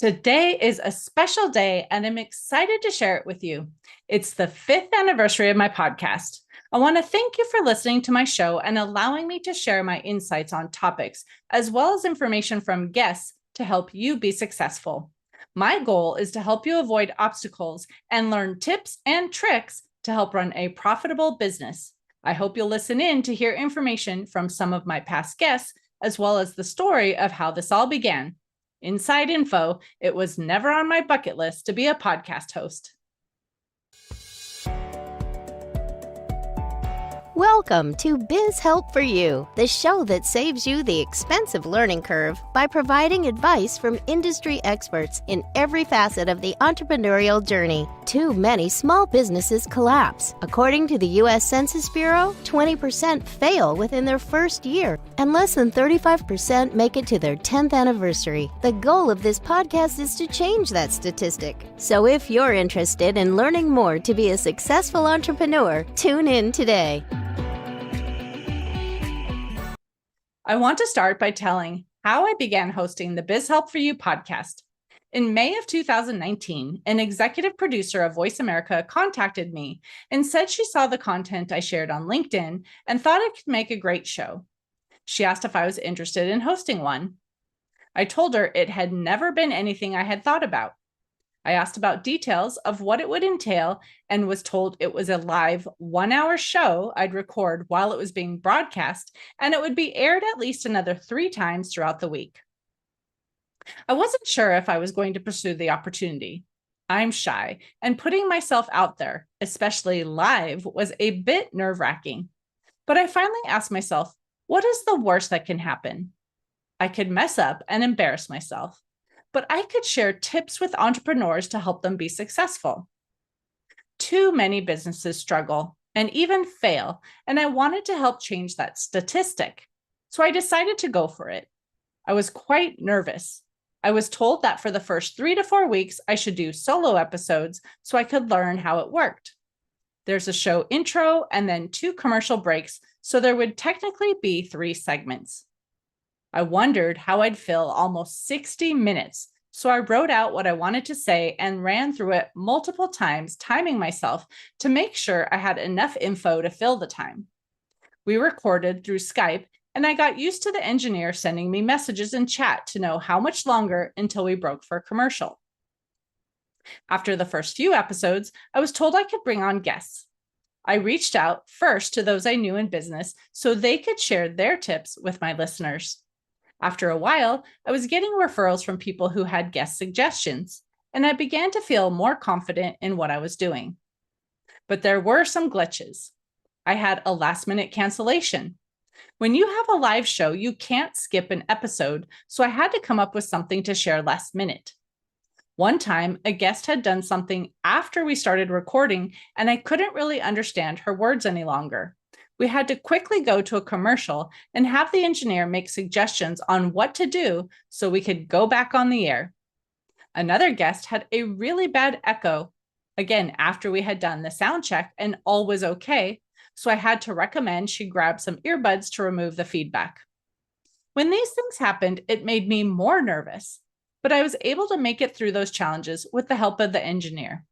Today is a special day, and I'm excited to share it with you. It's the 5th anniversary of my podcast. I want to thank you for listening to my show and allowing me to share my insights on topics, as well as information from guests to help you be successful. My goal is to help you avoid obstacles and learn tips and tricks to help run a profitable business. I hope you'll listen in to hear information from some of my past guests, as well as the story of how this all began. Inside info, it was never on my bucket list to be a podcast host. Welcome to Biz Help for You, the show that saves you the expensive learning curve by providing advice from industry experts in every facet of the entrepreneurial journey. Too many small businesses collapse. According to the U.S. Census Bureau, 20% fail within their first year, and less than 35% make it to their 10th anniversary. The goal of this podcast is to change that statistic. So if you're interested in learning more to be a successful entrepreneur, tune in today. I want to start by telling how I began hosting the Biz Help for You podcast. In May of 2019, an executive producer of Voice America contacted me and said she saw the content I shared on LinkedIn and thought it could make a great show. She asked if I was interested in hosting one. I told her it had never been anything I had thought about. I asked about details of what it would entail and was told it was a live 1-hour show I'd record while it was being broadcast, and it would be aired at least another 3 times throughout the week. I wasn't sure if I was going to pursue the opportunity. I'm shy, and putting myself out there, especially live, was a bit nerve-wracking. But I finally asked myself, what is the worst that can happen? I could mess up and embarrass myself, but I could share tips with entrepreneurs to help them be successful. Too many businesses struggle and even fail, and I wanted to help change that statistic. So I decided to go for it. I was quite nervous. I was told that for the first 3 to 4 weeks, I should do solo episodes so I could learn how it worked. There's a show intro and then 2 commercial breaks, so there would technically be 3 segments. I wondered how I'd fill almost 60 minutes, so I wrote out what I wanted to say and ran through it multiple times, timing myself to make sure I had enough info to fill the time. We recorded through Skype, and I got used to the engineer sending me messages in chat to know how much longer until we broke for a commercial. After the first few episodes, I was told I could bring on guests. I reached out first to those I knew in business so they could share their tips with my listeners. After a while, I was getting referrals from people who had guest suggestions, and I began to feel more confident in what I was doing. But there were some glitches. I had a last-minute cancellation. When you have a live show, you can't skip an episode, so I had to come up with something to share last minute. One time, a guest had done something after we started recording, and I couldn't really understand her words any longer. We had to quickly go to a commercial and have the engineer make suggestions on what to do so we could go back on the air. Another guest had a really bad echo, again, after we had done the sound check and all was okay, so I had to recommend she grab some earbuds to remove the feedback. When these things happened, it made me more nervous, but I was able to make it through those challenges with the help of the engineer.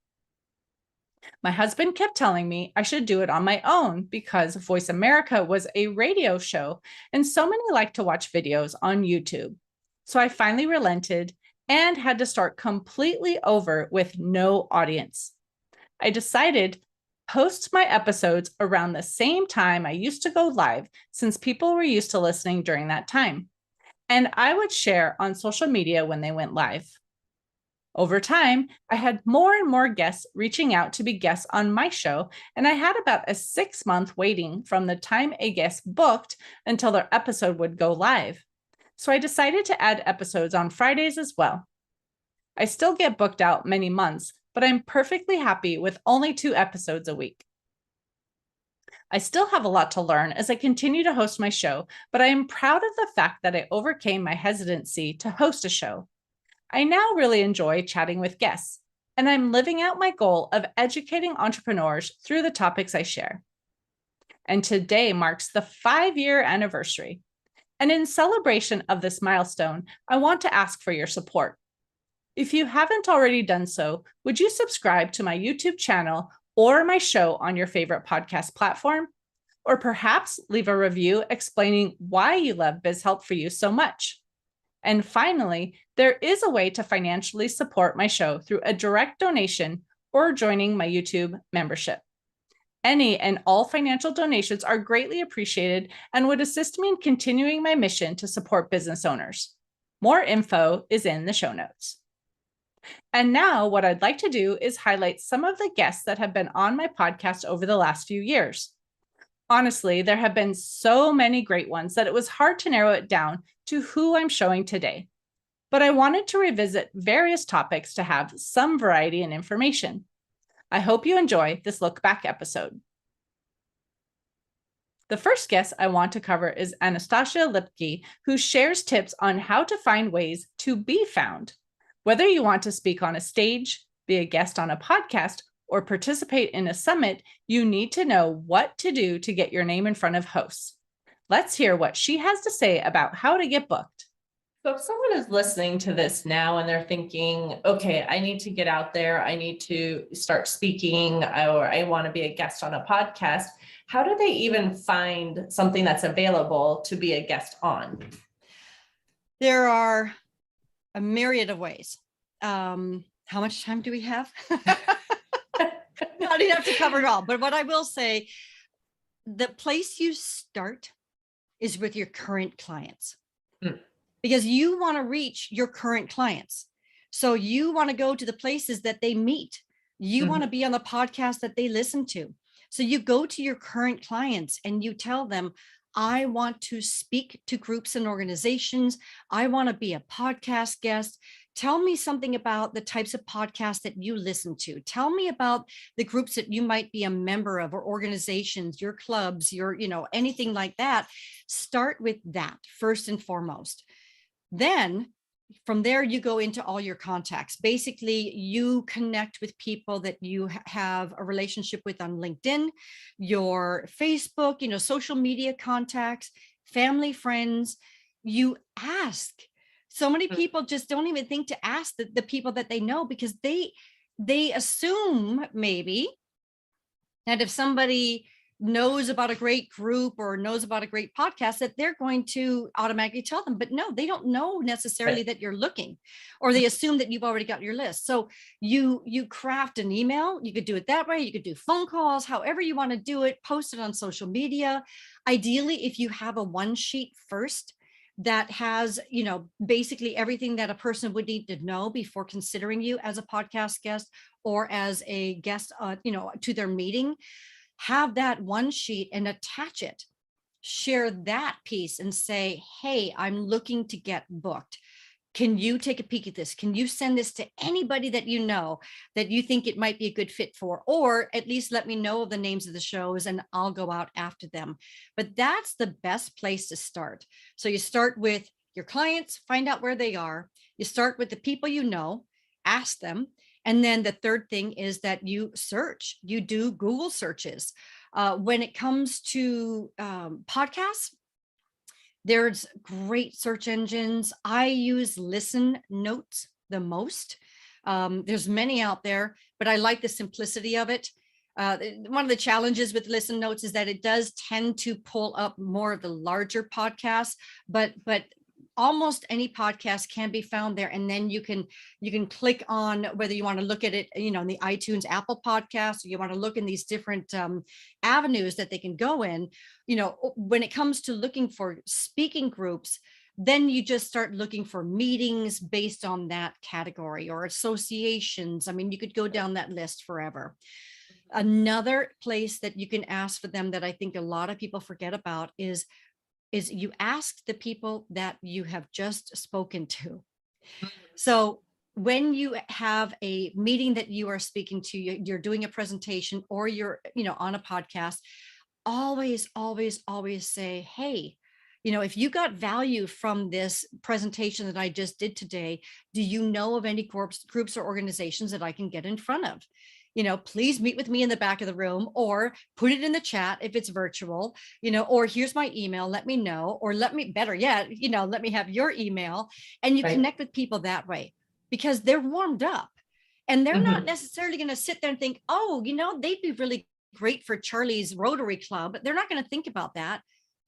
My husband kept telling me I should do it on my own because Voice America was a radio show and so many like to watch videos on YouTube. So I finally relented and had to start completely over with no audience. I decided to post my episodes around the same time I used to go live since people were used to listening during that time. And I would share on social media when they went live. Over time, I had more and more guests reaching out to be guests on my show, and I had about a 6-month waiting from the time a guest booked until their episode would go live. So I decided to add episodes on Fridays as well. I still get booked out many months, but I'm perfectly happy with only 2 episodes a week. I still have a lot to learn as I continue to host my show, but I am proud of the fact that I overcame my hesitancy to host a show. I now really enjoy chatting with guests, and I'm living out my goal of educating entrepreneurs through the topics I share. And today marks the 5-year anniversary. And in celebration of this milestone, I want to ask for your support. If you haven't already done so, would you subscribe to my YouTube channel or my show on your favorite podcast platform? Or perhaps leave a review explaining why you love Biz Help for You so much. And finally, there is a way to financially support my show through a direct donation or joining my YouTube membership. Any and all financial donations are greatly appreciated and would assist me in continuing my mission to support business owners. More info is in the show notes. And now what I'd like to do is highlight some of the guests that have been on my podcast over the last few years. Honestly, there have been so many great ones that it was hard to narrow it down to who I'm showing today. But I wanted to revisit various topics to have some variety and information. I hope you enjoy this look back episode. The first guest I want to cover is Anastasia Lipske, who shares tips on how to find ways to be found. Whether you want to speak on a stage, be a guest on a podcast, or participate in a summit, you need to know what to do to get your name in front of hosts. Let's hear what she has to say about how to get booked. So if someone is listening to this now and they're thinking, okay, I need to get out there, I need to start speaking, or I want to be a guest on a podcast, how do they even find something that's available to be a guest on? There are a myriad of ways. How much time do we have? Not enough to cover it all, but what I will say, the place you start is with your current clients, because you want to reach your current clients. So you want to go to the places that they meet. You want to be on the podcast that they listen to. So you go to your current clients and you tell them, I want to speak to groups and organizations. I want to be a podcast guest. Tell me something about the types of podcasts that you listen to. Tell me about the groups that you might be a member of, or organizations, your clubs, your, anything like that. Start with that first and foremost. Then from there, you go into all your contacts. Basically, you connect with people that you have a relationship with on LinkedIn, your Facebook, social media contacts, family, friends. You ask. So many people just don't even think to ask the people that they know, because they assume maybe that if somebody knows about a great group or knows about a great podcast, that they're going to automatically tell them. But no, they don't know necessarily that you're looking, or they assume that you've already got your list. So you craft an email. You could do it that way. You could do phone calls, however you want to do it, post it on social media. Ideally, if you have a one sheet first that has, basically everything that a person would need to know before considering you as a podcast guest or as a guest, to their meeting, have that one sheet and attach it. Share that piece and say, hey, I'm looking to get booked. Can you take a peek at this? Can you send this to anybody that you know that you think it might be a good fit for? Or at least let me know the names of the shows and I'll go out after them. But that's the best place to start. So you start with your clients, find out where they are. You start with the people you know, ask them. And then the third thing is that you search, you do Google searches. When it comes to podcasts, there's great search engines. I use Listen Notes the most. There's many out there, but I like the simplicity of it. One of the challenges with Listen Notes is that it does tend to pull up more of the larger podcasts, but almost any podcast can be found there. And then you can click on whether you want to look at it, in the iTunes, Apple Podcasts, or you want to look in these different avenues that they can go in. When it comes to looking for speaking groups, then you just start looking for meetings based on that category, or associations. I mean, you could go down that list forever. Another place that you can ask for them that I think a lot of people forget about is you ask the people that you have just spoken to. So when you have a meeting that you are speaking to, you're doing a presentation, or you're, on a podcast, always say, hey, if you got value from this presentation that I just did today, do you know of any groups or organizations that I can get in front of? Please meet with me in the back of the room, or put it in the chat if it's virtual, or here's my email, let me know, or better yet, let me have your email, and you connect with people that way. because they're warmed up and they're not necessarily going to sit there and think, oh, they'd be really great for Charlie's Rotary Club. They're not going to think about that.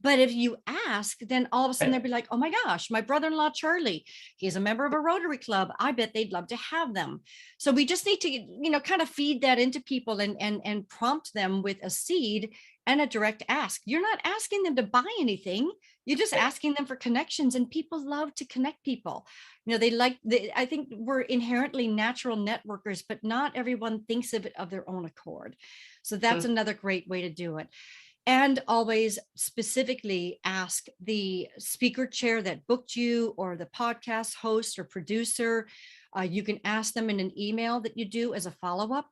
But if you ask, then all of a sudden they'll be like, oh my gosh, my brother-in-law, Charlie, he's a member of a Rotary Club. I bet they'd love to have them. So we just need to, kind of feed that into people and prompt them with a seed and a direct ask. You're not asking them to buy anything. You're just asking them for connections, and people love to connect people. I think we're inherently natural networkers, but not everyone thinks of it of their own accord. So that's another great way to do it. And always specifically ask the speaker chair that booked you, or the podcast host or producer. You can ask them in an email that you do as a follow-up.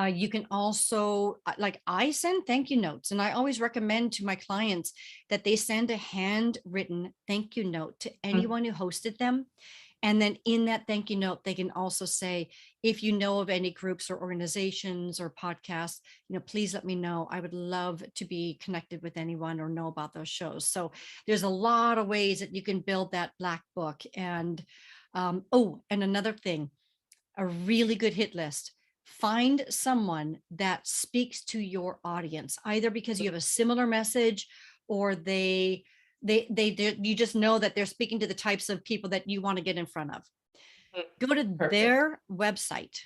You can also, I send thank you notes, and I always recommend to my clients that they send a handwritten thank you note to anyone who hosted them. And then in that thank you note, they can also say, if you know of any groups or organizations or podcasts, please let me know. I would love to be connected with anyone or know about those shows. So there's a lot of ways that you can build that black book. And and another thing, a really good hit list. Find someone that speaks to your audience, either because you have a similar message, or you just know that they're speaking to the types of people that you want to get in front of. Go to their website.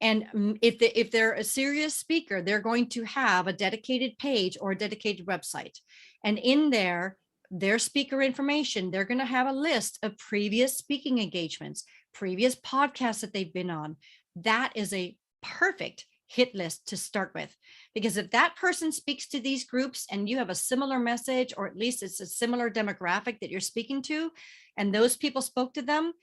And if they're a serious speaker, they're going to have a dedicated page or a dedicated website. And in their speaker information, they're going to have a list of previous speaking engagements, previous podcasts that they've been on. That is a perfect hit list to start with, because if that person speaks to these groups and you have a similar message, or at least it's a similar demographic that you're speaking to, and those people spoke to them,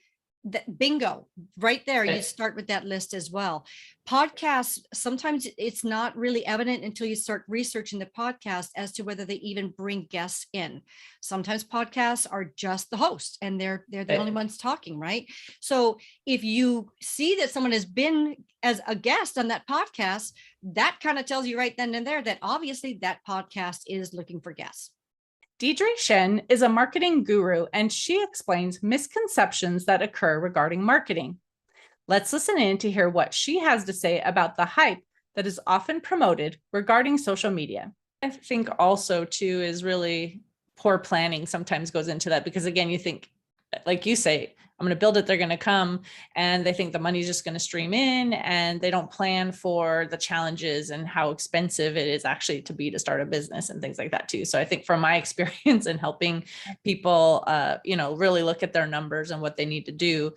that bingo, right there, you start with that list as well. Podcasts, sometimes it's not really evident until you start researching the podcast as to whether they even bring guests in. Sometimes podcasts are just the host and they're the only ones talking, right? So if you see that someone has been as a guest on that podcast, that kind of tells you right then and there that obviously that podcast is looking for guests. Deidre Tshien is a marketing guru, and she explains misconceptions that occur regarding marketing. Let's listen in to hear what she has to say about the hype that is often promoted regarding social media. I think also too is really poor planning sometimes goes into that, because again, you think, like you say, I'm going to build it, they're going to come, and they think the money's just going to stream in, and they don't plan for the challenges and how expensive it is actually to start a business and things like that too. So I think from my experience in helping people, really look at their numbers and what they need to do,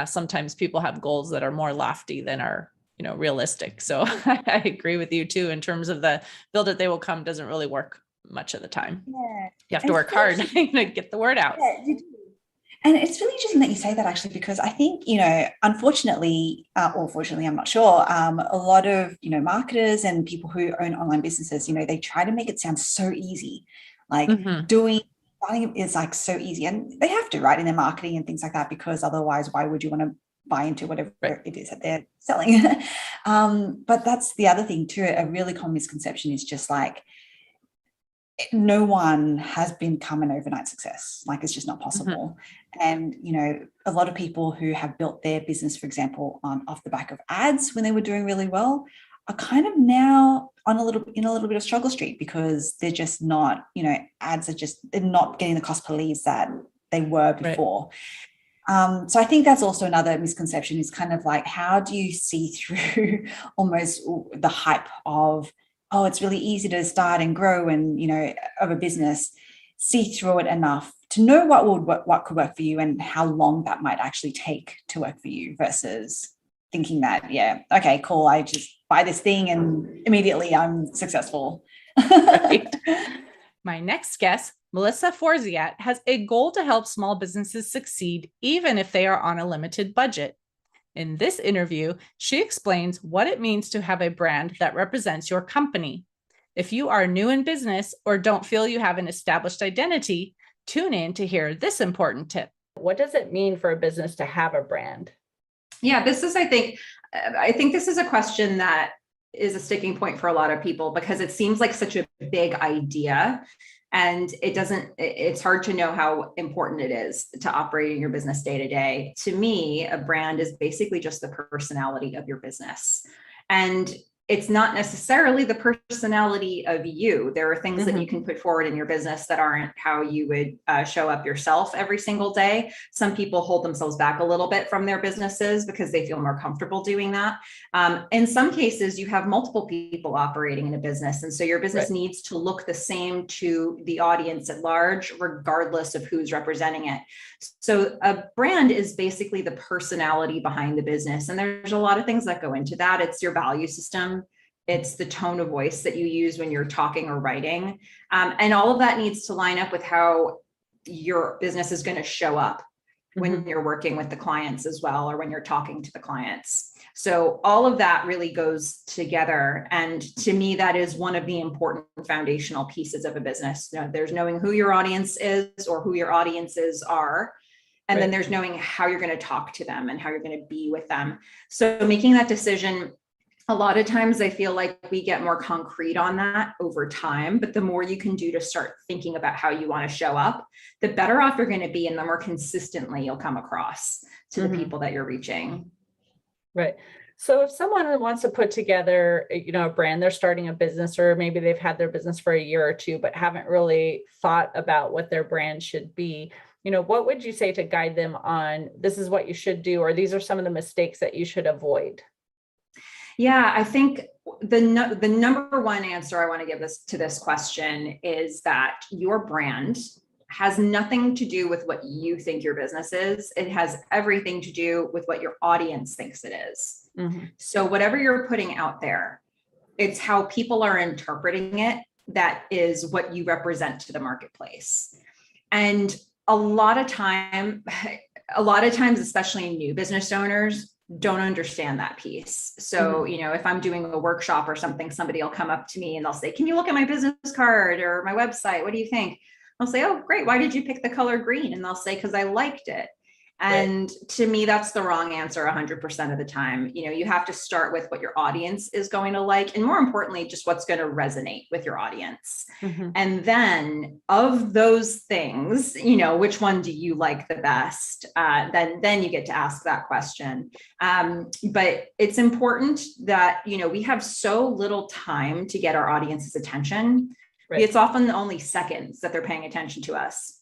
sometimes people have goals that are more lofty than are, realistic. So I agree with you too, in terms of the build it, they will come doesn't really work much of the time. Yeah. You have to work hard to get the word out. Yeah, you do. And it's really interesting that you say that, actually, because I think, unfortunately, or fortunately, I'm not sure, a lot of, marketers and people who own online businesses, they try to make it sound so easy, like starting is like so easy, and they have to, right, in their marketing and things like that, because otherwise, why would you want to buy into whatever it is that they're selling? But that's the other thing too. A really common misconception is just like, no one has become an overnight success. Like, it's just not possible. And, a lot of people who have built their business, for example, off the back of ads when they were doing really well, are kind of now in a little bit of struggle street, because they're just not, ads are they're not getting the cost per leads that they were before. Right. So I think that's also another misconception, is kind of like, how do you see through almost the hype of, oh, it's really easy to start and grow and, of a business, see through it enough to know what could work for you and how long that might actually take to work for you, versus thinking that, yeah, okay, cool, I just buy this thing and immediately I'm successful. Right. My next guest, Melissa Forziat, has a goal to help small businesses succeed, even if they are on a limited budget. In this interview, she explains what it means to have a brand that represents your company. If you are new in business or don't feel you have an established identity, tune in to hear this important tip. What does it mean for a business to have a brand? Yeah, I think this is a question that is a sticking point for a lot of people, because it seems like such a big idea. And it's hard to know how important it is to operating your business day to day. To me, a brand is basically just the personality of your business. And it's not necessarily the personality of you. There are things that you can put forward in your business that aren't how you would show up yourself every single day. Some people hold themselves back a little bit from their businesses because they feel more comfortable doing that. In some cases, you have multiple people operating in a business. And so your business needs to look the same to the audience at large, regardless of who's representing it. So a brand is basically the personality behind the business. And there's a lot of things that go into that. It's your value system. It's the tone of voice that you use when you're talking or writing. And all of that needs to line up with how your business is going to show up when you're working with the clients as well, or when you're talking to the clients. So all of that really goes together. And to me, that is one of the important foundational pieces of a business. You know, there's knowing who your audience is or who your audiences are. And then there's knowing how you're going to talk to them and how you're going to be with them. So making that decision, a lot of times I feel like we get more concrete on that over time, but the more you can do to start thinking about how you want to show up, the better off you're going to be and the more consistently you'll come across to the people that you're reaching. Right. So if someone wants to put together, a brand, they're starting a business, or maybe they've had their business for a year or two, but haven't really thought about what their brand should be, what would you say to guide them on, this is what you should do, or these are some of the mistakes that you should avoid? Yeah, I think the number one answer I want to give to this question is that your brand has nothing to do with what you think your business is. It has everything to do with what your audience thinks it is. So whatever you're putting out there, it's how people are interpreting it. That is what you represent to the marketplace. And a lot of times, especially new business owners, don't understand that piece. So, if I'm doing a workshop or something, somebody will come up to me and they'll say, can you look at my business card or my website? What do you think? I'll say, oh, great. Why did you pick the color green? And they'll say, because I liked it. And to me, that's the wrong answer 100% of the time. You have to start with what your audience is going to like, and more importantly, just what's going to resonate with your audience. And then of those things, which one do you like the best? Then you get to ask that question. But it's important that, we have so little time to get our audience's attention. It's often only seconds that they're paying attention to us.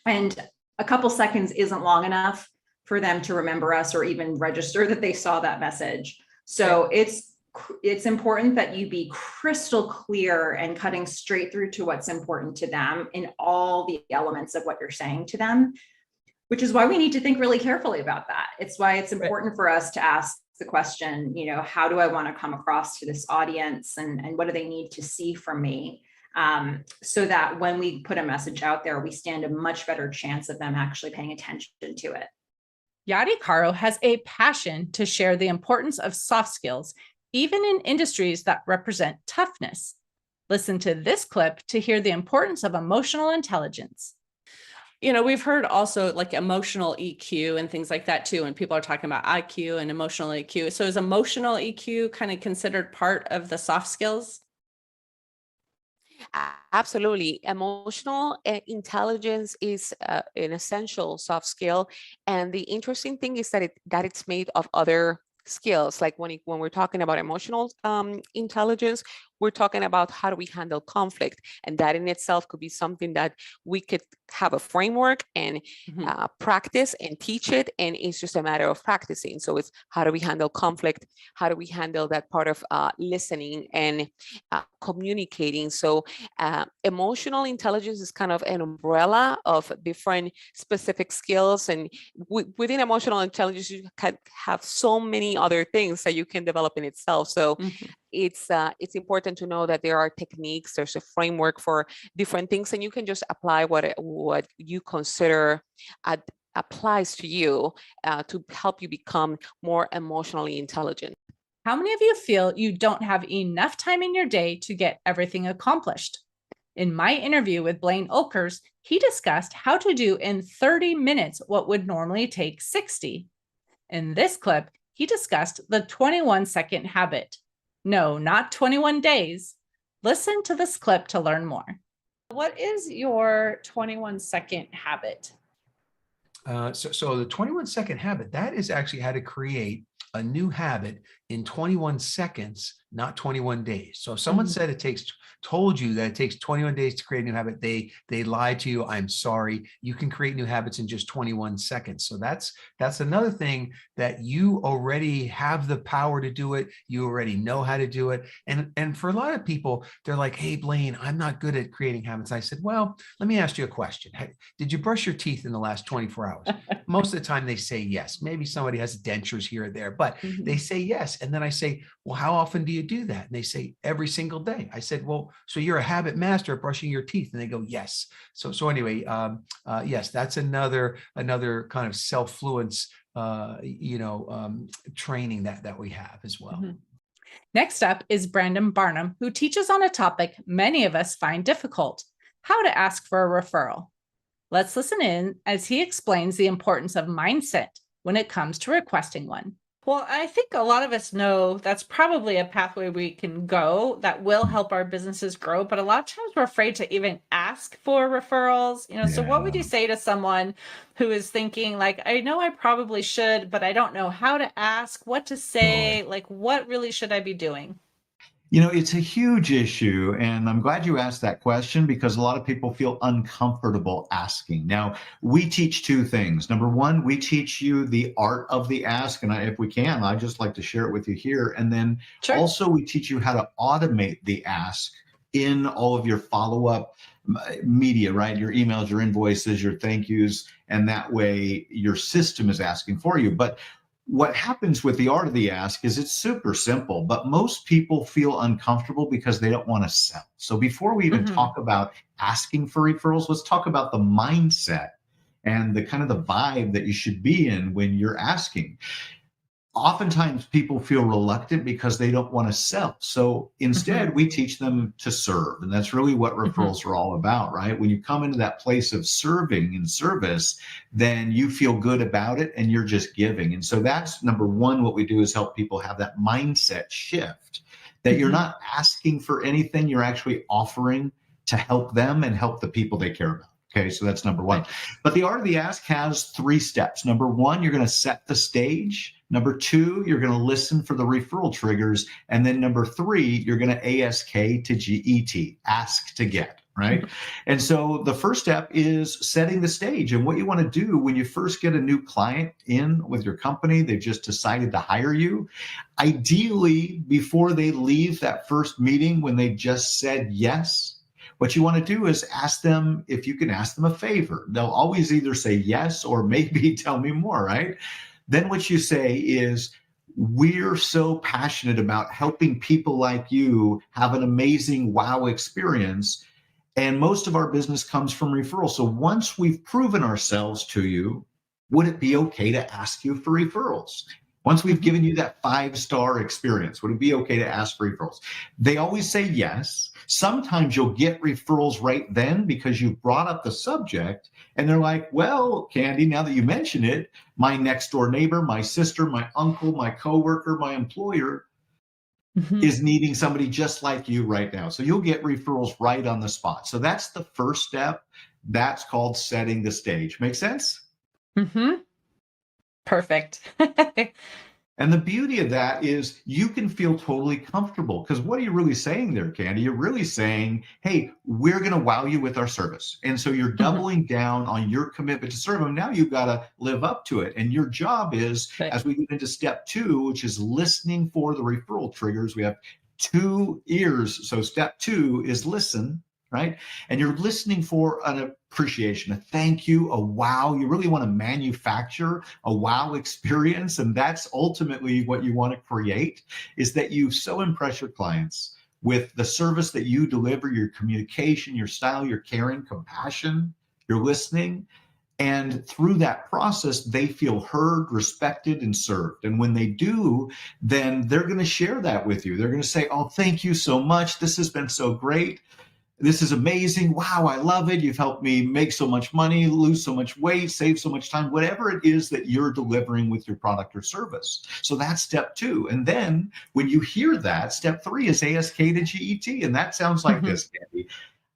And a couple seconds isn't long enough for them to remember us or even register that they saw that message. So it's important that you be crystal clear and cutting straight through to what's important to them in all the elements of what you're saying to them, which is why we need to think really carefully about that. It's why it's important for us to ask the question, how do I want to come across to this audience, and what do they need to see from me? So that when we put a message out there, we stand a much better chance of them actually paying attention to it. Yadi Caro has a passion to share the importance of soft skills, even in industries that represent toughness. Listen to this clip to hear the importance of emotional intelligence. We've heard also like emotional EQ and things like that too, and people are talking about IQ and emotional EQ. So is emotional EQ kind of considered part of the soft skills? Absolutely. Emotional intelligence is an essential soft skill. And the interesting thing is that it's made of other skills. Like when we're talking about emotional intelligence, we're talking about how do we handle conflict. And that in itself could be something that we could have a framework and practice and teach it. And it's just a matter of practicing. So it's how do we handle conflict? How do we handle that part of listening and communicating? So emotional intelligence is kind of an umbrella of different specific skills. And within emotional intelligence, you can have so many other things that you can develop in itself. So it's important to know that there are techniques, there's a framework for different things, and you can just apply what you consider applies to you to help you become more emotionally intelligent. How many of you feel you don't have enough time in your day to get everything accomplished? In my interview with Blaine Oelkers, he discussed how to do in 30 minutes what would normally take 60. In this clip, he discussed the 21-second habit. No, not 21 days. Listen to this clip to learn more. What is your 21-second habit? So the 21-second habit, that is actually how to create a new habit in 21 seconds, not 21 days. So if someone said told you that it takes 21 days to create a new habit, they lied to you. I'm sorry. You can create new habits in just 21 seconds. So that's another thing, that you already have the power to do it. You already know how to do it. And for a lot of people, they're like, hey, Blaine, I'm not good at creating habits. I said, well, let me ask you a question. Did you brush your teeth in the last 24 hours? Most of the time they say yes. Maybe somebody has dentures here or there, but they say yes. And then I say, well, how often do you do that? And they say, every single day. I said, well, so you're a habit master at brushing your teeth? And they go, yes. So anyway, yes, that's another kind of self-fluence, training that we have as well. Next up is Brandon Barnum, who teaches on a topic many of us find difficult: how to ask for a referral. Let's listen in as he explains the importance of mindset when it comes to requesting one. Well, I think a lot of us know that's probably a pathway we can go that will help our businesses grow, but a lot of times we're afraid to even ask for referrals. So what would you say to someone who is thinking, like, I know I probably should, but I don't know how to ask, what to say, like, what really should I be doing? It's a huge issue, and I'm glad you asked that question, because a lot of people feel uncomfortable asking. Now, we teach two things. Number one, we teach you the art of the ask, and if we can, I'd just like to share it with you here. And then also we teach you how to automate the ask in all of your follow-up media, right? Your emails, your invoices, your thank yous, and that way your system is asking for you. But what happens with the art of the ask is it's super simple, but most people feel uncomfortable because they don't want to sell. So before we even talk about asking for referrals, let's talk about the mindset and the kind of the vibe that you should be in when you're asking. Oftentimes people feel reluctant because they don't want to sell. So instead, we teach them to serve. And that's really what referrals are all about, right? When you come into that place of serving and service, then you feel good about it and you're just giving. And so that's number one. What we do is help people have that mindset shift, that you're not asking for anything, you're actually offering to help them and help the people they care about. Okay, so that's number one. But the art of the ask has 3 steps. Number one, you're going to set the stage. Number 2, you're going to listen for the referral triggers. And then number 3, you're going to ASK to GET, ask to get, right? And so the first step is setting the stage. And what you want to do when you first get a new client in with your company, they've just decided to hire you. Ideally, before they leave that first meeting, when they just said yes, what you want to do is ask them if you can ask them a favor. They'll always either say yes or maybe tell me more, right? Then what you say is, we're so passionate about helping people like you have an amazing wow experience. And most of our business comes from referrals. So once we've proven ourselves to you, would it be okay to ask you for referrals? Once we've given you that 5-star experience, would it be okay to ask for referrals? They always say yes. Sometimes you'll get referrals right then because you brought up the subject and they're like, well, Candy, now that you mention it, my next door neighbor, my sister, my uncle, my coworker, my employer is needing somebody just like you right now. So you'll get referrals right on the spot. So that's the first step. That's called setting the stage. Make sense? Perfect. And the beauty of that is you can feel totally comfortable, because what are you really saying there, Candy? You're really saying, hey, we're going to wow you with our service. And so you're doubling down on your commitment to serve them. Now you've got to live up to it. And your job is, as we get into step 2, which is listening for the referral triggers, we have 2 ears. So step 2 is listen, right? And you're listening for an appreciation, a thank you, a wow. You really want to manufacture a wow experience. And that's ultimately what you want to create, is that you so impress your clients with the service that you deliver, your communication, your style, your caring, compassion, your listening. And through that process, they feel heard, respected, and served. And when they do, then they're going to share that with you. They're going to say, oh, thank you so much. This has been so great. This is amazing. Wow, I love it. You've helped me make so much money, lose so much weight, save so much time, whatever it is that you're delivering with your product or service. So that's step 2. And then when you hear that, step 3 is ASK to GET. And that sounds like this, Candy.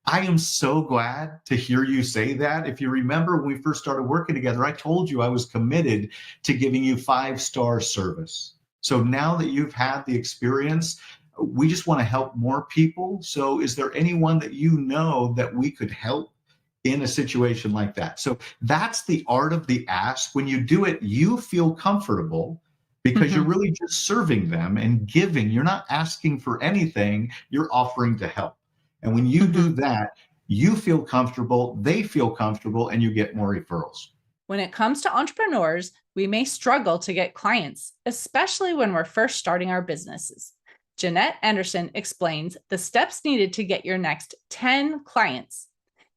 I am so glad to hear you say that. If you remember when we first started working together, I told you I was committed to giving you 5-star service. So now that you've had the experience, we just want to help more people. So is there anyone that you know that we could help in a situation like that? So that's the art of the ask. When you do it, you feel comfortable because you're really just serving them and giving. You're not asking for anything, you're offering to help. And when you do that, you feel comfortable, they feel comfortable, and you get more referrals. When it comes to entrepreneurs, we may struggle to get clients, especially when we're first starting our businesses. Jannette Anderson explains the steps needed to get your next 10 clients.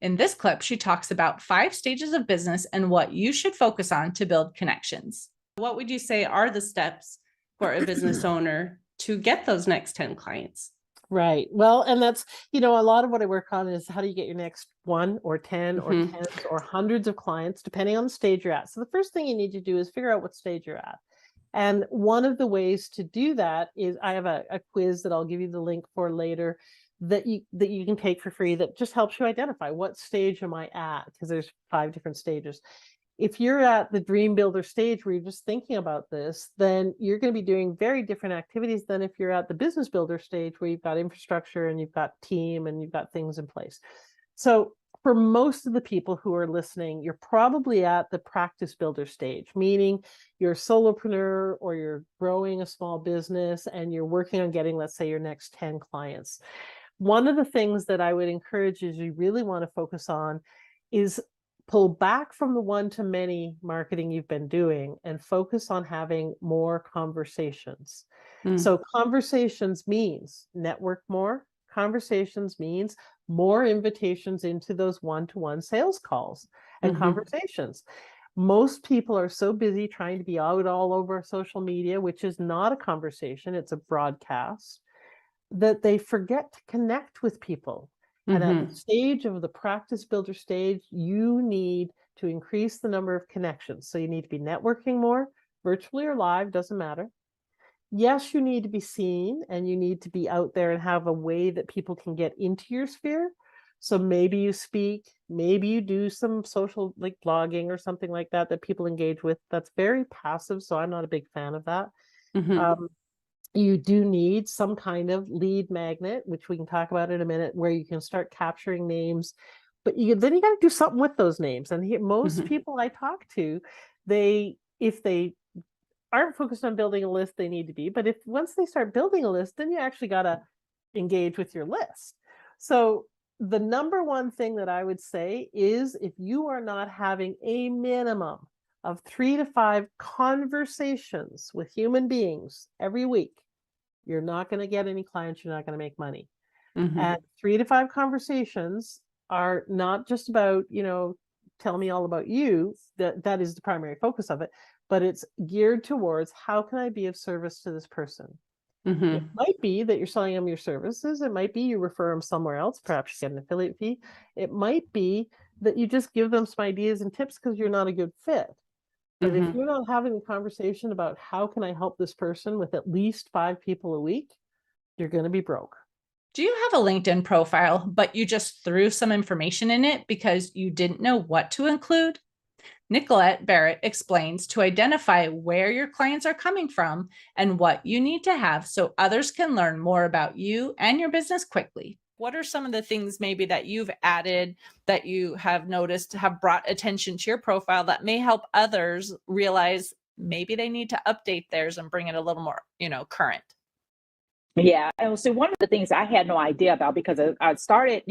In this clip, she talks about 5 stages of business and what you should focus on to build connections. What would you say are the steps for a business owner to get those next 10 clients? Right. Well, and that's, a lot of what I work on is how do you get your next 1 or 10 or tens or hundreds of clients, depending on the stage you're at. So the first thing you need to do is figure out what stage you're at. And one of the ways to do that is I have a quiz that I'll give you the link for later that you can take for free that just helps you identify what stage am I at, because there's 5 different stages. If you're at the dream builder stage where you're just thinking about this, then you're going to be doing very different activities than if you're at the business builder stage where you've got infrastructure and you've got team and you've got things in place. So for most of the people who are listening, you're probably at the practice builder stage, meaning you're a solopreneur or you're growing a small business and you're working on getting, let's say, your next 10 clients. One of the things that I would encourage is you really want to focus on is pull back from the one-to-many marketing you've been doing and focus on having more conversations. So conversations means network more. Conversations means more invitations into those one-to-one sales calls and conversations. Most people are so busy trying to be out all over social media, which is not a conversation, it's a broadcast, that they forget to connect with people. And at the stage of the practice builder stage, you need to increase the number of connections. So you need to be networking more, virtually or live, doesn't matter. Yes, you need to be seen and you need to be out there and have a way that people can get into your sphere. So maybe you speak, maybe you do some social like blogging or something like that that people engage with. That's very passive. So I'm not a big fan of that. You do need some kind of lead magnet, which we can talk about in a minute, where you can start capturing names, but then you got to do something with those names. And most people I talk to, if they aren't focused on building a list, they need to be. But once they start building a list, then you actually got to engage with your list. So the number one thing that I would say is if you are not having a minimum of 3 to 5 conversations with human beings every week, you're not going to get any clients, you're not going to make money. And 3 to 5 conversations are not just about, tell me all about you. That is the primary focus of it, but it's geared towards how can I be of service to this person? It might be that you're selling them your services. It might be you refer them somewhere else, perhaps you get an affiliate fee. It might be that you just give them some ideas and tips because you're not a good fit. But if you're not having a conversation about how can I help this person with at least 5 people a week, you're going to be broke. Do you have a LinkedIn profile, but you just threw some information in it because you didn't know what to include? Nicolette Barrett explains to identify where your clients are coming from and what you need to have so others can learn more about you and your business quickly. What are some of the things maybe that you've added that you have noticed have brought attention to your profile that may help others realize maybe they need to update theirs and bring it a little more, current? Yeah. And so one of the things I had no idea about because I started,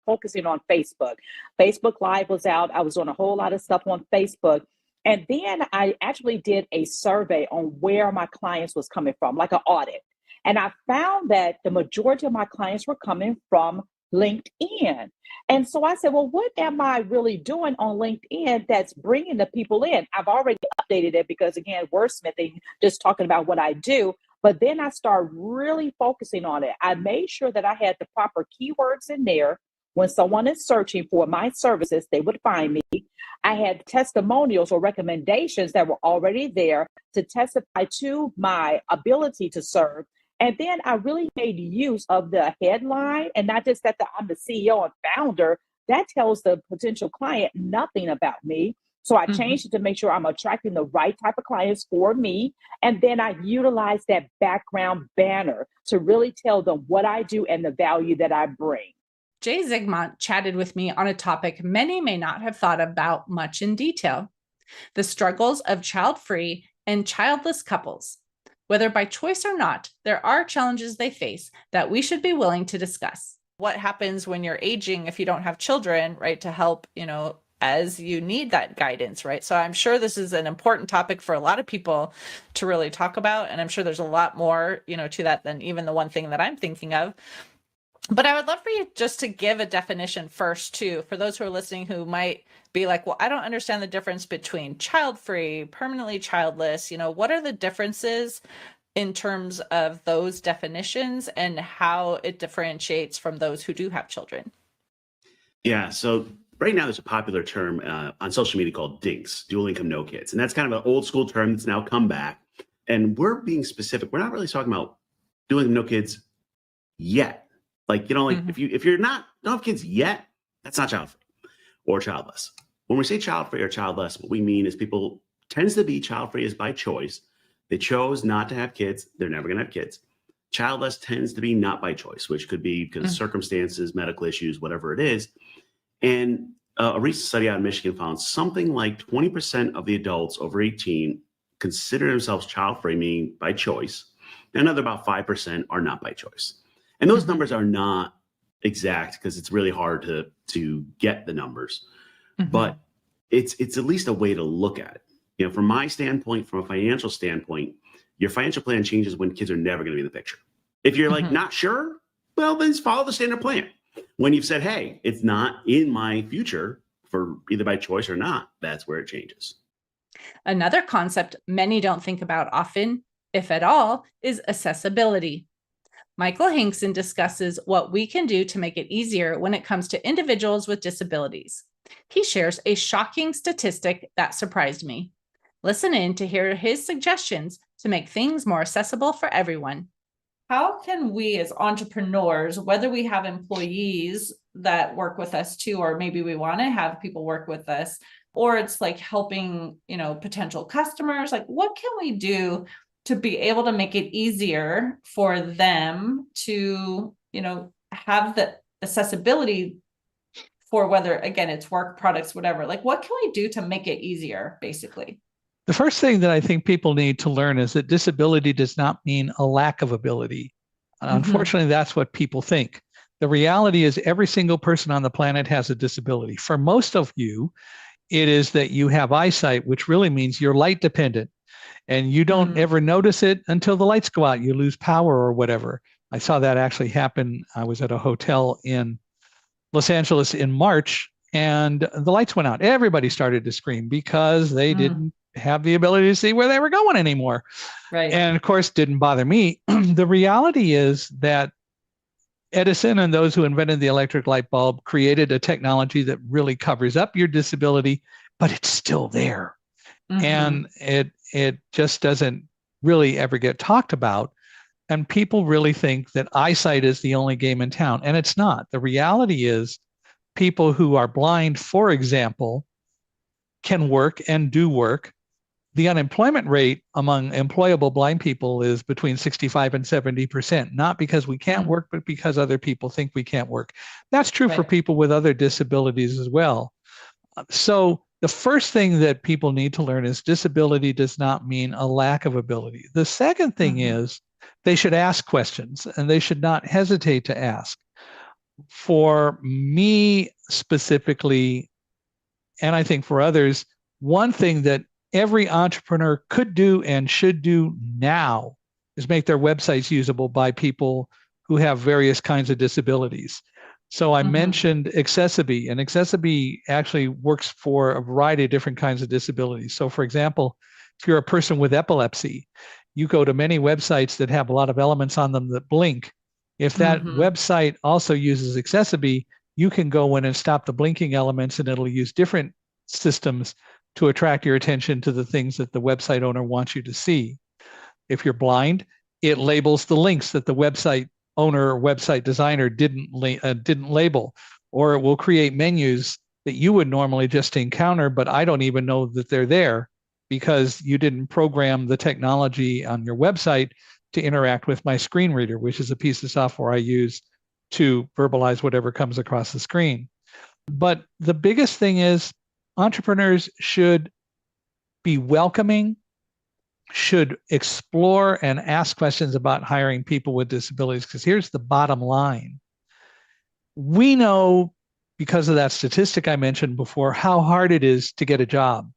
focusing on Facebook. Facebook Live was out. I was doing a whole lot of stuff on Facebook. And then I actually did a survey on where my clients was coming from, like an audit. And I found that the majority of my clients were coming from LinkedIn. And so I said, well, what am I really doing on LinkedIn that's bringing the people in? I've already updated it because, again, wordsmithing, just talking about what I do. But then I started really focusing on it. I made sure that I had the proper keywords in there. When someone is searching for my services, they would find me. I had testimonials or recommendations that were already there to testify to my ability to serve. And then I really made use of the headline, and not just that I'm the CEO and founder. That tells the potential client nothing about me. So I changed it to make sure I'm attracting the right type of clients for me. And then I utilize that background banner to really tell them what I do and the value that I bring. Jay Zigmont chatted with me on a topic many may not have thought about much in detail: the struggles of child-free and childless couples. Whether by choice or not, there are challenges they face that we should be willing to discuss. What happens when you're aging if you don't have children, right? To help, as you need that guidance, right? So I'm sure this is an important topic for a lot of people to really talk about. And I'm sure there's a lot more, to that than even the one thing that I'm thinking of. But I would love for you just to give a definition first, too, for those who are listening who might be like, well, I don't understand the difference between child-free, permanently childless. What are the differences in terms of those definitions and how it differentiates from those who do have children? Yeah, so right now there's a popular term on social media called DINKs, dual income, no kids. And that's kind of an old school term that's now come back. And we're being specific. We're not really talking about dual income, no kids yet. Like, if you're don't have kids yet, that's not child free or childless. When we say child free or childless, what we mean is people tends to be child free is by choice. They chose not to have kids. They're never going to have kids. Childless tends to be not by choice, which could be because of circumstances, medical issues, whatever it is. And a recent study out of Michigan found something like 20% of the adults over 18 consider themselves child free, meaning by choice. And another about 5% are not by choice. And those numbers are not exact because it's really hard to get the numbers, but it's at least a way to look at it. From my standpoint, from a financial standpoint, your financial plan changes when kids are never going to be in the picture. If you're like not sure, well, then follow the standard plan. When you've said, hey, it's not in my future for either by choice or not, that's where it changes. Another concept many don't think about often, if at all, is accessibility. Michael Hingson discusses what we can do to make it easier when it comes to individuals with disabilities. He shares a shocking statistic that surprised me. Listen in to hear his suggestions to make things more accessible for everyone. How can we as entrepreneurs, whether we have employees that work with us too, or maybe we want to have people work with us, or it's like helping, potential customers, like what can we do to be able to make it easier for them to, have the accessibility for whether, again, it's work products, whatever, like what can we do to make it easier, basically? The first thing that I think people need to learn is that disability does not mean a lack of ability. Unfortunately, that's what people think. The reality is every single person on the planet has a disability. For most of you, it is that you have eyesight, which really means you're light dependent. And you don't ever notice it until the lights go out. You lose power or whatever. I saw that actually happen. I was at a hotel in Los Angeles in March, and the lights went out. Everybody started to scream because they didn't have the ability to see where they were going anymore. Right. And of course, didn't bother me. The reality is that Edison and those who invented the electric light bulb created a technology that really covers up your disability, but it's still there. And it just doesn't really ever get talked about. And people really think that eyesight is the only game in town. And it's not. The reality is people who are blind, for example, can work and do work. The unemployment rate among employable blind people is between 65 and 70%, not because we can't work, but because other people think we can't work. That's true for people with other disabilities as well. So the first thing that people need to learn is disability does not mean a lack of ability. The second thing is they should ask questions and they should not hesitate to ask. For me specifically, and I think for others, one thing that every entrepreneur could do and should do now is make their websites usable by people who have various kinds of disabilities. So I mentioned Accessibility, and Accessibility actually works for a variety of different kinds of disabilities. So for example, if you're a person with epilepsy, you go to many websites that have a lot of elements on them that blink. If that website also uses Accessibility, you can go in and stop the blinking elements, and it'll use different systems to attract your attention to the things that the website owner wants you to see. If you're blind, it labels the links that the website owner or website designer didn't label, or it will create menus that you would normally just encounter, but I don't even know that they're there because you didn't program the technology on your website to interact with my screen reader, which is a piece of software I use to verbalize whatever comes across the screen. But the biggest thing is entrepreneurs should be welcoming, should explore and ask questions about hiring people with disabilities, because here's the bottom line. We know, because of that statistic I mentioned before, how hard it is to get a job.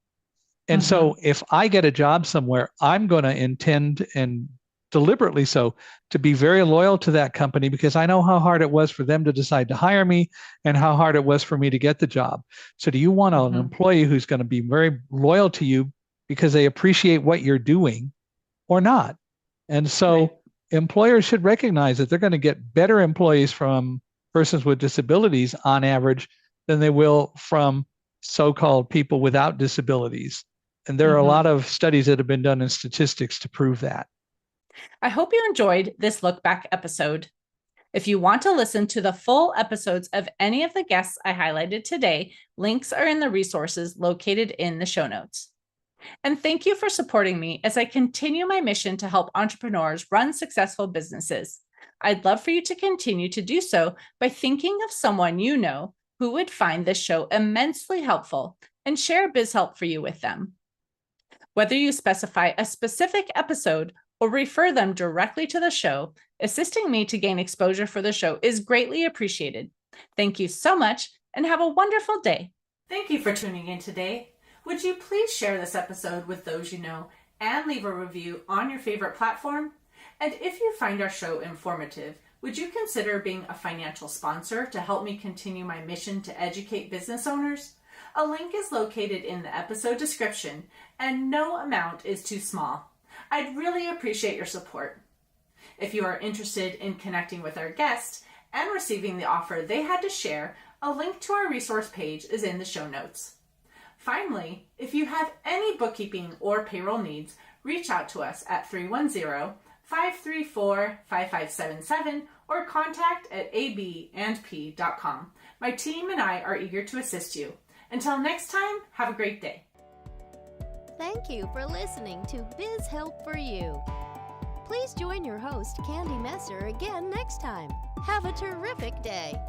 And so if I get a job somewhere, I'm going to intend, and deliberately so, to be very loyal to that company because I know how hard it was for them to decide to hire me and how hard it was for me to get the job. So do you want an employee who's going to be very loyal to you because they appreciate what you're doing or not? And so employers should recognize that they're going to get better employees from persons with disabilities on average than they will from so-called people without disabilities. And there are a lot of studies that have been done in statistics to prove that. I hope you enjoyed this look back episode. If you want to listen to the full episodes of any of the guests I highlighted today, links are in the resources located in the show notes. And thank you for supporting me as I continue my mission to help entrepreneurs run successful businesses. I'd love for you to continue to do so by thinking of someone you know who would find this show immensely helpful and share BizHelp for you with them. Whether you specify a specific episode or refer them directly to the show, assisting me to gain exposure for the show is greatly appreciated. Thank you so much and have a wonderful day. Thank you for tuning in today. Would you please share this episode with those you know and leave a review on your favorite platform? And if you find our show informative, would you consider being a financial sponsor to help me continue my mission to educate business owners? A link is located in the episode description, and no amount is too small. I'd really appreciate your support. If you are interested in connecting with our guest and receiving the offer they had to share, a link to our resource page is in the show notes. Finally, if you have any bookkeeping or payroll needs, reach out to us at 310-534-5577 or contact@abandp.com. My team and I are eager to assist you. Until next time, have a great day. Thank you for listening to Biz Help for You. Please join your host, Candy Messer, again next time. Have a terrific day.